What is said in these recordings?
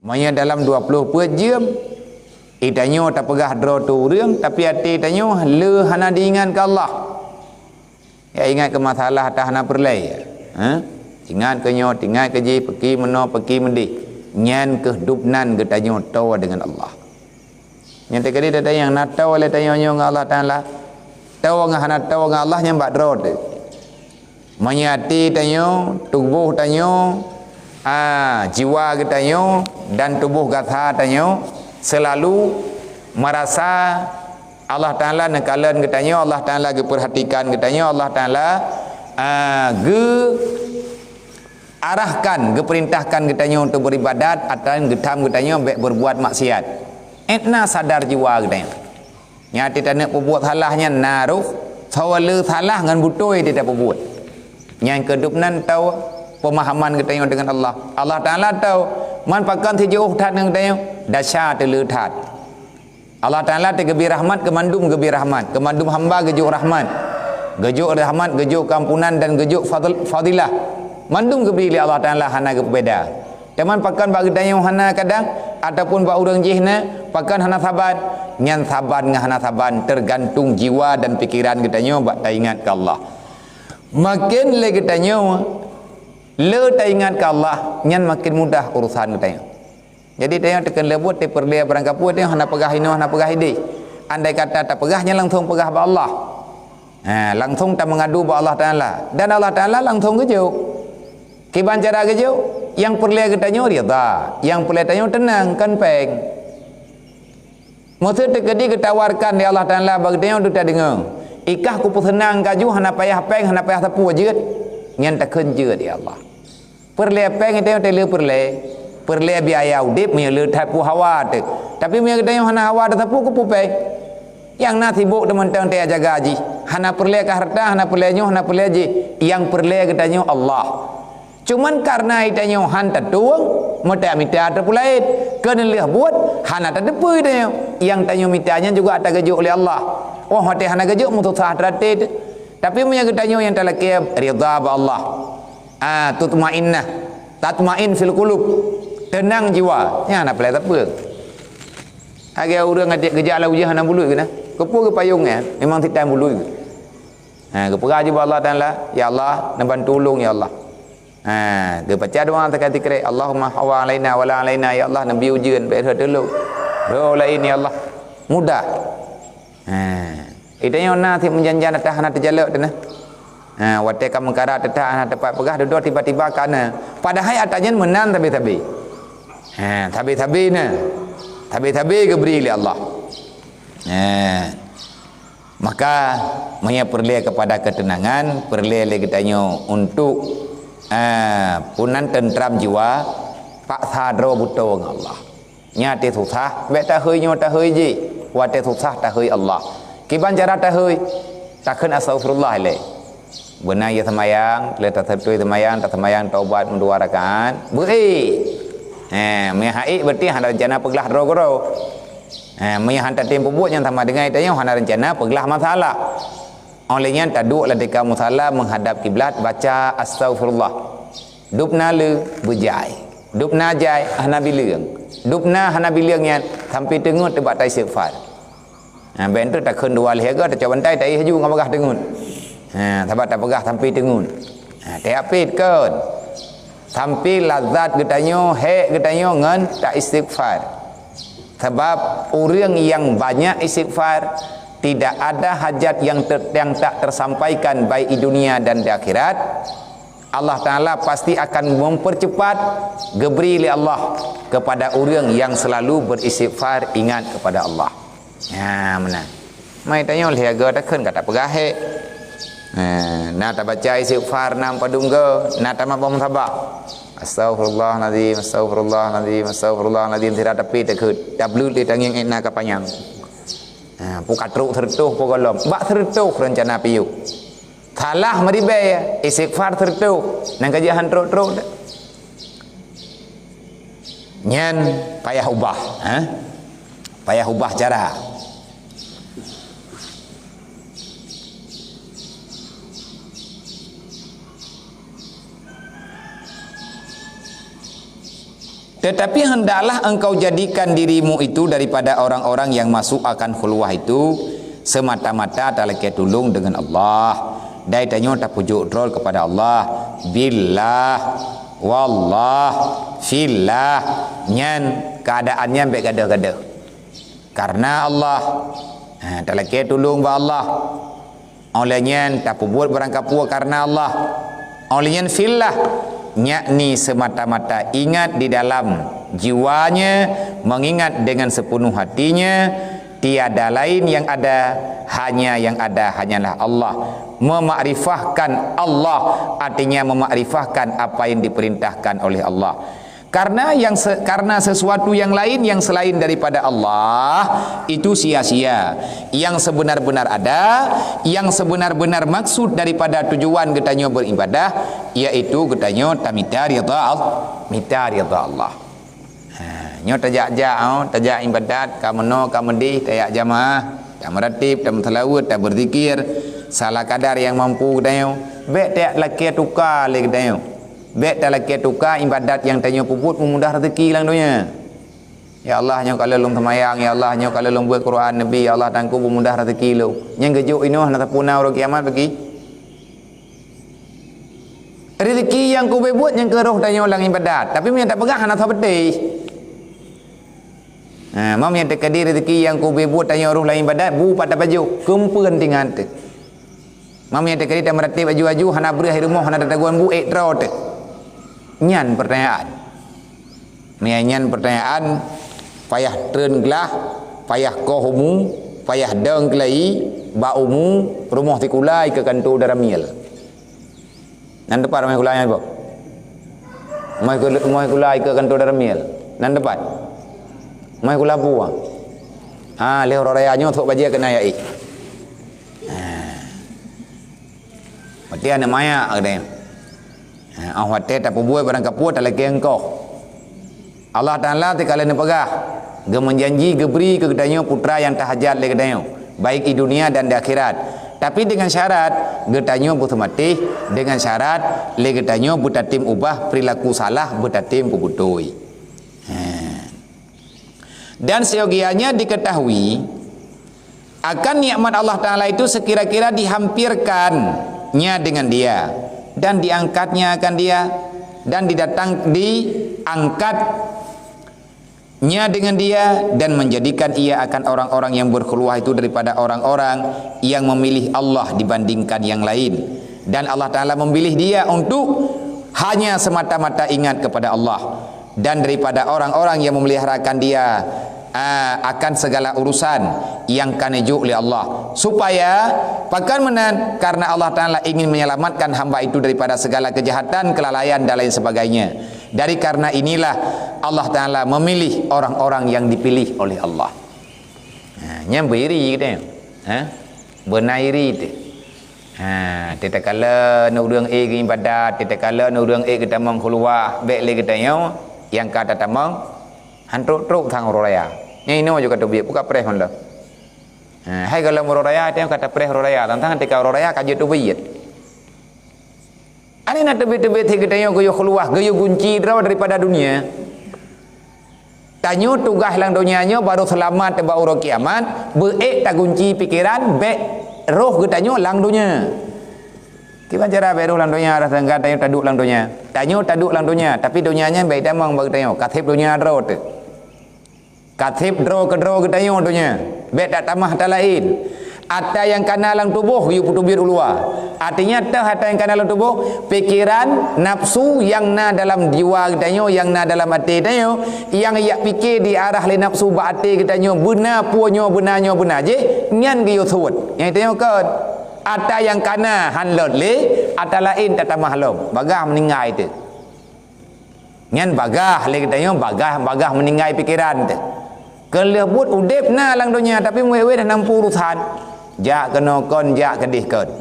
Maya dalam 24 jam itanyo tak pegah dro tu urang tapi hati itanyo le hana diingat ke Allah. Ya ingat ke masalah tak hana perlai. Ingat ke nyo, ingat ke ji pergi meno pergi mendi. Nyan kehidupan ke tanyo tahu dengan Allah. Yang tekadi ada yang nak tahu oleh tanyo nyo dengan Allah Taala. Tahu dengan hana tahu dengan Allah yang bak dro tu. Menyati tanyo, tubuh tanyo, jiwa tanyo dan tubuh gatha tanyo selalu merasa Allah Taala nekalan tanyo, Allah Taala perhatikan tanyo, Allah Taala arahkan, perintahkan tanyo untuk beribadat atau getam tanyo berbuat maksiat. Etna sadar jiwa tanyo. Nyati tak berbuat salahnya naruh, sawale salah ngan butoi dia tak berbuat. Yang kehidupan tahu pemahaman kita dengan Allah. Allah Taala tahu man pakan si jauh tat dengan kita dasar terletat. Allah Taala tegebi rahmat kemandum gebi rahmat, kemandum hamba gejuk rahmat. Gejuk rahmat, gejuk kampunan dan gejuk fadilah. Mandum gebi li Allah Taala hana berbeza. Teman pakan bagi dayang hana kadang ataupun ba urang jihna pakan hana saban, nyan saban ngah hana saban tergantung jiwa dan pikiran kita nyo bak ta ingat ke Allah. Makin le kita nyo le ta ingat ke Allah, nyan makin mudah urusan kita nyo. Jadi dia tekan lebut te perlia barang kapua dia hana pegah ino hana pegah idi. Andai kata tak pegahnya langsung pegah ba Allah. Langsung tak mengadu ba Allah Taala dan Allah Taala langsung gejuk. Kiban cara gejuk yang perlia kita nyo rida, yang perlia kita nyo tenang kan peng. Maksud tekadi ketawarkan di Allah Taala bagi dia tu tak dengar. Ikah ku senang kaju hana payah peng hana payah tepu jeut. Ngan tak kenjeut ya Allah. Perlia peng itu te le perlia biaya udip me le tepu hawa tu. Tapi me kita hana hawa tepu ku pupeng. Yang na sibuk teman-teman te jaga haji. Hana perlia ka harta hana perlia nyo hana perlia ji. Yang perlia kita nyo Allah. Cuman karena itanyo han tatuang mata mita terpulait kena lihat buat hana terdepu itanyo yang tanyo mitanya juga ada gejuk oleh Allah. Oh hati hana gejuk mutu sahatrate tapi punya getanyo yang talaki ridha ba Allah. Tutmainnah tatmain fil qulub tenang jiwa nya nak pelai apa agak urang adik gejak la ujah hana bului kena kepu ke payung memang tidak bului ke perah jiwa Allah Taala ya Allah nak bantu tolong ya Allah. Dia baca doa terkait kira Allahumma hawa alaina wala alaina ya Allah nabi ujian baik dulu. Doa lain ya Allah. Mudah. Itanya na ti menjanjan atas hana terjalak tu nah. Wate kamu kara tetah hana tepat pegah duduk tiba-tiba kana. Padahal atanya menan tabi-tabi. Tabi-tabi nah. Tabi-tabi geberi oleh Allah. Maka maya perlu kepada ketenangan, perlu kitanya untuk punan tentram jiwa pak sadro buto dengan Allah nyate susah be ta heuy nyo ta heuy ji wate susah ta heuy Allah kiban cara ta heuy takkan astagfirullah le benar ya semayang le ta tertui semayang taubat 2 rakaat beri me hai berarti hana rencana peglah ro me hantar tempo buat yang sama dengan itu hana rencana peglah masalah. Olehnya taduk ladika musalla menghadap kiblat baca astagfirullah. Dupna le berjai. Dupna jai hana bileung. Dupna hana bileungnya sampai tengut tebat tai istighfar. Ben tu tak keun 2 lehga tak cawan tai tai haju ngam pegah tengut. Sabat tak pegah sampai tengut. Teapit keun. Sampai lazat getanyo he getanyo ngan tak istighfar. Sebab orang yang banyak istighfar tidak ada hajat yang tak tersampaikan baik di dunia dan di akhirat. Allah Ta'ala pasti akan mempercepat geberi oleh Allah kepada orang yang selalu beristighfar ingat kepada Allah. Mana? Mai tanya oleh agak tak kata pegah he. Nak tak baca istighfar nam padungga, nak tak mampu sabak. Astagfirullahaladzim, astagfirullahaladzim, astagfirullahaladzim tidak tapi tak belut di tanging enak kapanyang. Pukat teruk tertuh pogolom bak tertuh rencana piu salah maribe istighfar tertuh nang kajian teruk nyen payah ubah payah ubah cara Tetapi hendaklah engkau jadikan dirimu itu daripada orang-orang yang masuk akan khulwah itu semata-mata talaki tolong dengan Allah. Dai tanyo tak pujuk drol kepada Allah. Billah, wallah, fillah. Nyan keadaannya baik gada-gada. Karena Allah. Talaki tolong ba Allah. Olehnya tak buat berangkapua karena Allah. Olehnya fillah, yakni semata-mata ingat di dalam jiwanya, mengingat dengan sepenuh hatinya, tiada lain yang ada, hanya yang ada hanyalah Allah. Memakrifahkan Allah artinya memakrifahkan apa yang diperintahkan oleh Allah. Karena sesuatu yang lain yang selain daripada Allah itu sia-sia. Yang sebenar-benar ada, yang sebenar-benar maksud daripada tujuan getanyo beribadah, yaitu getanyo tamita ridha Allah. Nyo tajak ibadat kameno kamedi tayak jamaah, tak meratib, tak melawat, tak berzikir, salah kadar yang mampu getanyo. Bek tak laki tukar le getanyo. Baik tak laki tukar ibadat yang tanya puput memudah rezeki lang dunia. Ya Allah nyo kalau lum semayang, ya Allah nyo kalau lum buat Quran Nabi, ya Allah tangku memudah rezeki lu. Yang gejuk ino nak punau ro kiamat bagi. Rezeki yang ku buat yang keroh tanya ulang ibadat, tapi yang tak pegang nak sabeti. Mam yang tekadi rezeki yang ku buat tanya roh lain ibadat, bu pada baju, kempen tingan tu. Mam yang tekadi tak meratib baju-baju hana berah rumah hana daguan bu ektra tu. Nyan pertanyaan. Nyan pertanyaan payah tren gelah, payah kohumu, payah deng kelai, baumu, rumah tikulai ke kantor daramil. Nan depan mai kulai apa? Mai kulai ke kantor daramil. Nan depan. Mai kulai buang. Le orang raya nyo tok bajia kena yai. Berarti ana maya ada. Awate tak buat barang kapur tak lagi engkau. Allah Taala tikala ne pegah ge menjanji ge beri ke gedanyo putra yang tahajat le gedanyo baik di dunia dan di akhirat, tapi dengan syarat gedanyo butuh mati, dengan syarat le gedanyo butatim ubah perilaku salah butatim pubutui. Dan seyogianya diketahui akan nikmat Allah Taala itu sekira-kira dihampirkannya dengan dia dan diangkatnya akan dia dan diangkatnya dengan dia dan menjadikan ia akan orang-orang yang berkeluar itu daripada orang-orang yang memilih Allah dibandingkan yang lain, dan Allah Ta'ala memilih dia untuk hanya semata-mata ingat kepada Allah, dan daripada orang-orang yang memeliharakan dia akan segala urusan yang kanejuk oleh Allah, supaya pakan menan karena Allah Ta'ala ingin menyelamatkan hamba itu daripada segala kejahatan, kelalaian dan lain sebagainya. Dari karena inilah Allah Ta'ala memilih orang-orang yang dipilih oleh Allah. Nyambiri kita benairi tu. Teta kala nu urang ke ibadat, teta kala nu urang ke tamang keluar baik le kita yang kata tamang hantruk-truk thang raya. Yang ini juga tu biar buka preh honda. Hai kalau raya dia kata preh raya, tentang ketika raya kaji tu biar. Ani nak tebet-tebet kita yang goyo keluar, goyo kunci daripada dunia. Tanyo tugas lang dunianya baru selamat tebak urang kiamat, beek tak kunci pikiran, bek roh getanyo lang dunia. Kiban cara beruh lang dunia rasa enggak tanyo taduk lang dunia. Tanyo taduk lang dunia, tapi dunianya baik damang bagi tanyo, katip dunia roh tu. Katip draw ke tanyo dunia. Baik tak tamah tak lain. Ata yang kana lang tubuh yu putubir ulua. Artinya hata yang kana lang tubuh, pikiran, nafsu yang na dalam jiwa getanyo, yang na dalam hati getanyo, yang ia fikir di arah le nafsu ba hati getanyo, benar puonyo benarnyo benar je, nyan ge yu suwut. Yang tanyo ke ata yang kana han lot le, ata lain tak tamah lom. Bagah meninggai tu. Nyan bagah le getanyo, bagah meninggai pikiran tu. Kelebut udip na lang dunia, tapi wewe dah nampu urusan. Jak kena kon, jak kedih kon.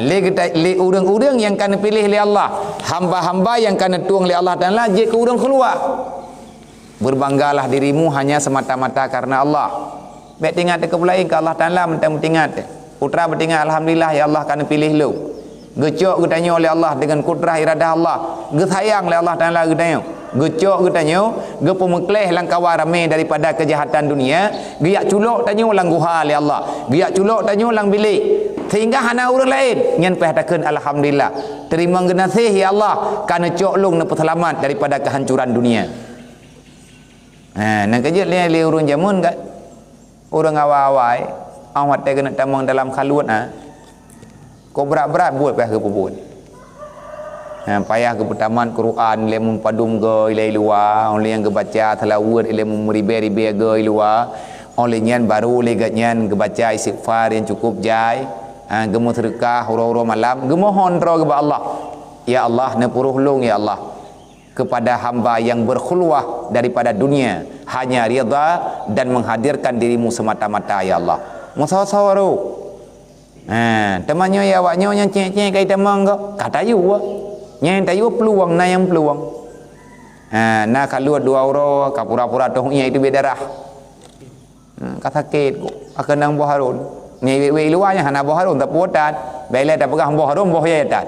Le urang-urang yang kena pilih oleh Allah, hamba-hamba yang kena tuang oleh Allah Taala, je ke urang keluar. Berbanggalah dirimu hanya semata-mata karena Allah. Baik tingat ke pulai ke Allah Taala mentang tingat. Putra bertingat alhamdulillah ya Allah kena pilih lu. Gecok getanya oleh Allah dengan kudrah iradah Allah. Gesayang oleh Allah Taala getanya. Gecok ge tanyo, ge pemekleh lang kawan ramai daripada kejahatan dunia, ge yak culok tanyo lang guha li Allah. Ge yak culok tanyo lang bilik. Sehingga hana orang lain nyen peh takun alhamdulillah. Terima genasih ya Allah kana cok long na selamat daripada kehancuran dunia. Ha nak kerja le urang jamun kat orang awal-awal awak tak kena tamang dalam khaluat kau berat-berat buat peh ke pupun. Payah ke pertaman Quran le mempadum ge ilai luar, oleh yang ke baca tilawat ile meribe-ribe ge luar, oleh nyan baru le gat nyan ke baca istighfar yang cukup jai, gemu sedekah huru-huru malam, gemohon ro kepada Allah. Ya Allah nepuruh long ya Allah kepada hamba yang berkhulwah daripada dunia, hanya ridha dan menghadirkan dirimu semata-mata ya Allah. Musawasawaru. Temannya ya awaknya yang cek-cek kai temang kau, kata you yang tayu peluang na yang peluang. Na kalau 2 euro ka pura-pura tohnya itu bedarah. Ka sakit ko akan nang boharun. Ni we luarnya hana boharun tak puatan. Bele tak pegang boharun boh ye tat.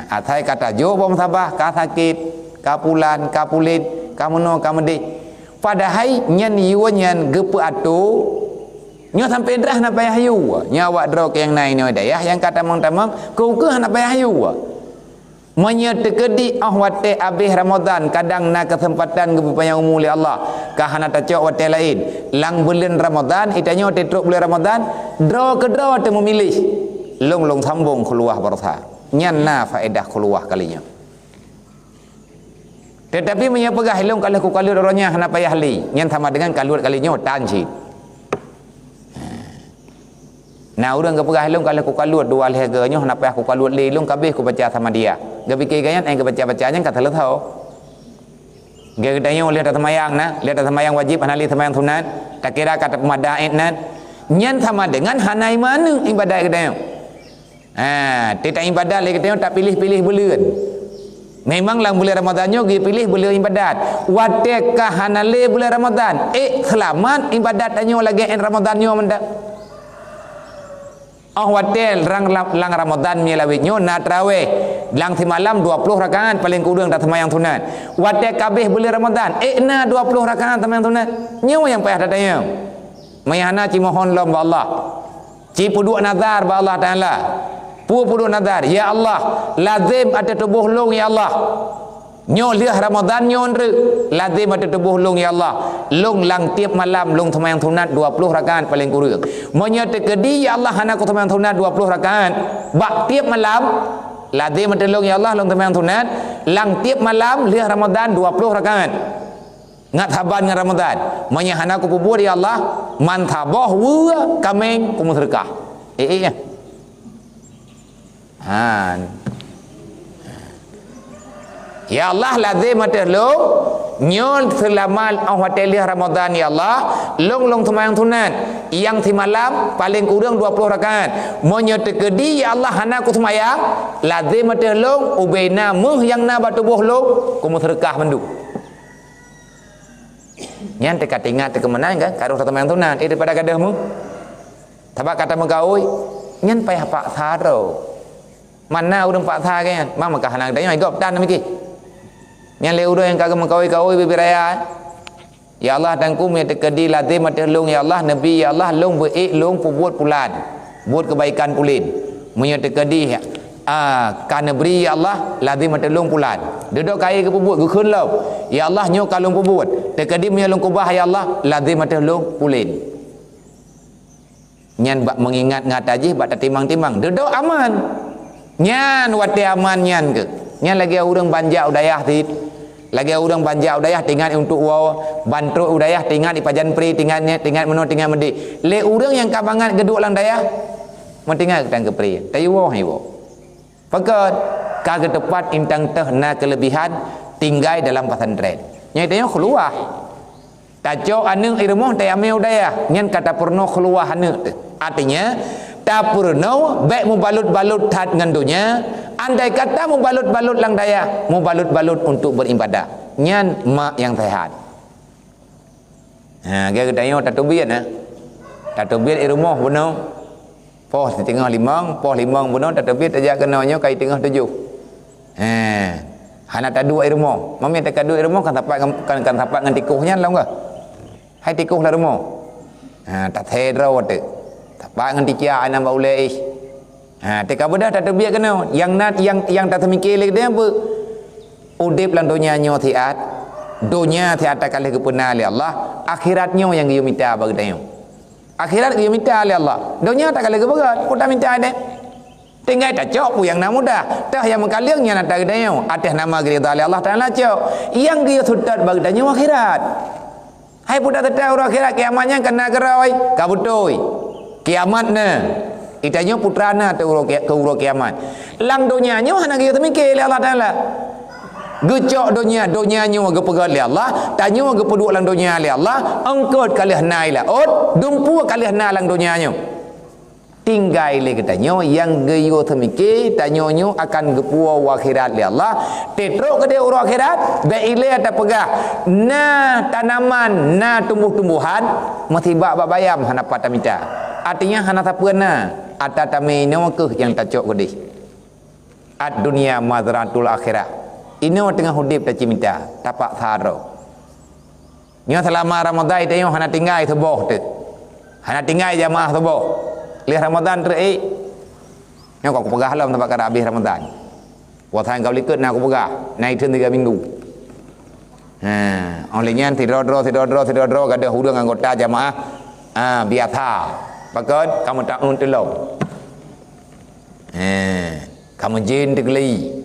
Atai kata jo bom sabah ka sakit, ka pulan, ka pulit, ka mono ka medi. Padahal nyen yu nyen gepe atu nyo sampai drah na payah yu. Nyawa dro ke yang naik ni dayah yang kata mong-tamang ku ke na payah yu. Menyetekedi wate habis Ramadan kadang na kesempatan gepanya umuli Allah kahana tacok wate lain lang bulan Ramadan itanya wate truk bulan Ramadan draw ke draw te memilih long sambung keluar barsa nyan na faedah keluar kalinya tetapi menyepegah long kalau ku kalut orangnya hana payah li nyan sama dengan kalut kalinya tanji. Nah orang ke pegah long kalau ku kalut dua lehaganya hana payah ku kalut li long kabeh ku baca sama dia. Gak fikir kan yang baca-bacanya kata lu tahu. Gak katanya lihat semayang lihat semayang wajib anali semayang sunat, tak kira kata pemadain nyan sama dengan hanai mana ibadah katanya. Tidak ibadah lagi katanya tak pilih-pilih bulan. Memang lang bulan Ramadannya dia pilih bulan ibadat. Watekah hanale bulan Ramadan. Selamat ibadat tanyo lagi Ramadannya mendak. Watel lang Ramadan mielawitnya na tarawih lang si malam 20 rakaat paling kurang dah semayang sunat. Watel kabeh bulan Ramadan na 20 rakaat semayang sunat. Nyo yang payah datanya. Mayana ci mohon lom ba Allah. Ci puduk nazar ba Allah Taala. Puduk nazar ya Allah lazim ada tubuh long ya Allah. Nyo liah Ramadan nyo nre lazim ada tubuh long ya Allah. Long lang tiap malam long semayang sunat 20 rakaat paling kurang. Menyata kedi ya Allah hana ku semayang sunat 20 rakaat. Bak tiap malam lazim ada long ya Allah long semayang sunat lang tiap malam liah Ramadan 20 rakaat. Ngat haban dengan Ramadan. Menyata hana ku pubur ya Allah man thabah wa kameng ku musyrikah. Ya. Ya Allah lazim ada long nyol selamal hotel Ramadan ya Allah long semayang sunat yang di malam paling kurang 20 rakaat menyata kedi ya Allah hana ku semayang lazim ada long ubaina muh yang na batubuh long ku musyrikah mendu nyan tekat ingat te kemenang kan karo semayang sunat daripada gadahmu tabak kata megaoi nyan payah pak saro mana urang pak sa kan mama kahanang tanya gop tan miki yang leu yang kagak mengkawai-kawai bibi raya ya Allah dan ku me tekedi lazim ada long ya Allah nabi ya Allah long beik long buat pulan buat kebaikan pulin punya tekedi kana beri ya Allah lazim ada long pulan duduk kai ke buat ke khun lo ya Allah nyo kalung buat tekedi punya long kubah ya Allah lazim ada long pulin nyan bak mengingat ngataji bak timang-timang duduk aman nyan wate aman nyan ke nyan lagi orang banjak udayah tit lagi orang banjak udayah tinggal untuk bantu udayah tinggal di pajan pri tinggal meno tinggal medi le orang yang kabangan geduk lang dayah mentinggal ketang ke pri tayu wo hai wo pakat kagak tepat intang teh na kelebihan tinggal dalam pesantren nyai tanya keluar tajo anu ilmu tayame udayah nyan kata purno keluar anu artinya tak purno baik mubalut-balut tat ngandunya andai kata mubalut-balut lang daya mubalut-balut untuk beribadah nyan mak yang sehat dia katanya tatubir irumah bunuh poh di tengah limang bunuh tatubir tajak kenanya kai tengah tujuh hana tadu air rumah mami tak kadu air rumah kan tapak ngan tikuhnya lah enggak hai tikuh lah rumah tak thedro tu tapak ngan tikia ana baulai tak kabedah tak terbiak kena yang tak termikir lagi dia apa udip lan dunia nyo thiat dunia thiat kali kepuna oleh Allah akhiratnya yang dia minta bagi dia akhirat dia minta oleh Allah dunia tak kali keberat pun tak minta dia tinggal tak cok pun yang nak mudah dah yang mengkaliangnya nak tak dia atas nama gerida oleh Allah Ta'ala cok yang dia sudah bagi dia akhirat hai pun tak tahu akhirat kiamatnya kena gerai kabutoi kiamat na itanya putrana atau uro kiamat lang dunia nyo hana dia termikir oleh Allah Ta'ala gecok dunia nyo ge pegat oleh Allah tanyo ge peduk lang dunia oleh Allah angkot kalih nai lah dumpu kalih na lang dunia nyo tinggal le katanya yang geyo termikir tanyo nyo akan gepua akhirat oleh Allah tetrok ke dia uro akhirat be ile ada pegah na tanaman na tumbuh-tumbuhan mesti bak bayam hana patamita artinya hana tapena ata tamino ke yang tacok gede ad dunia madratul akhirah ino tengah hudip tak cinta tapak tharo nyo selama Ramadan itu hana tinggal seboh tu hana tinggal jamaah seboh leh Ramadan tu nyo kau pegah lah tempat kada habis Ramadan puasa kau likut nak aku pegah naik turun 3 minggu olehnya tidur kada hudung anggota jamaah biasa pakon kamu tak untulong kamu jin tegeli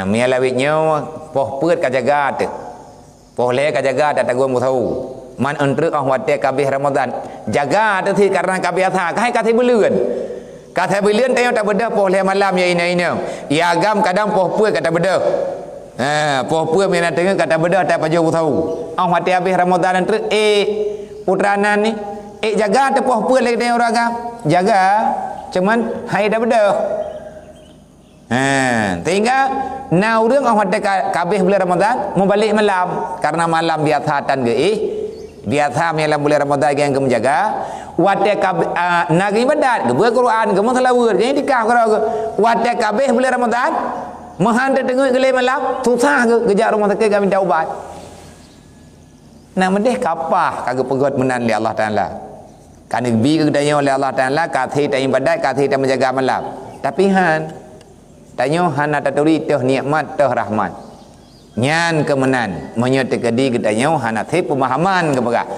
mialawitnya poh peut ka jaga tu poh le ka jaga tak tahu tahu man entre ah wate kabeh Ramadan jaga tu thi karena kabeh tha kai ka thi beulieun ka thi beulieun tayo tak beda poh le malam ya ina ya agam kadang poh peut kata beda poh peut mina tengah kata beda tak paju tahu ah wate habis Ramadan entre putranan ni jaga tu poh peut le tayo orang agam jaga cuman hai dah beda tinggal na urang awak kabeh bulan Ramadan mau balik malam karena malam biasa tan ge biasa malam bulan Ramadan yang ke menjaga wate kabeh nagi badat ge Quran ge selawat ge dikah ke wate kabeh bulan Ramadan mahanda tengok gelai malam susah ge gejak rumah sakit kami minta ubat nak medeh kapah kagak pegot menan li Allah Taala kan bi ke daya oleh Allah Taala kathi tak ibadat kathi tak menjaga malam tapi tanyo hana taturi teh nikmat teh rahmat nyan kemenan menyata kedi ketanyo hana teh pemahaman kebaga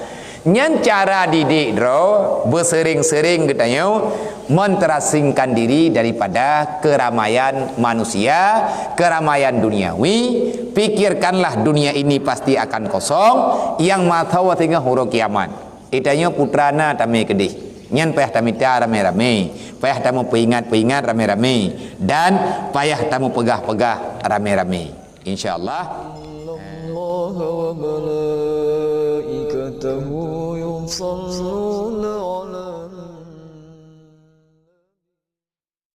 nyan cara didik dro bersering-sering ketanyo menterasingkan diri daripada keramaian manusia keramaian duniawi pikirkanlah dunia ini pasti akan kosong yang mathawa tinggal huruf kiamat itanyo putrana tame kedih nyan payah tamita rame-rame payah tamu peingat rame-rame dan payah tamu pegah-pegah rame-rame insyaallah Allah wa malaikatahu yusalluna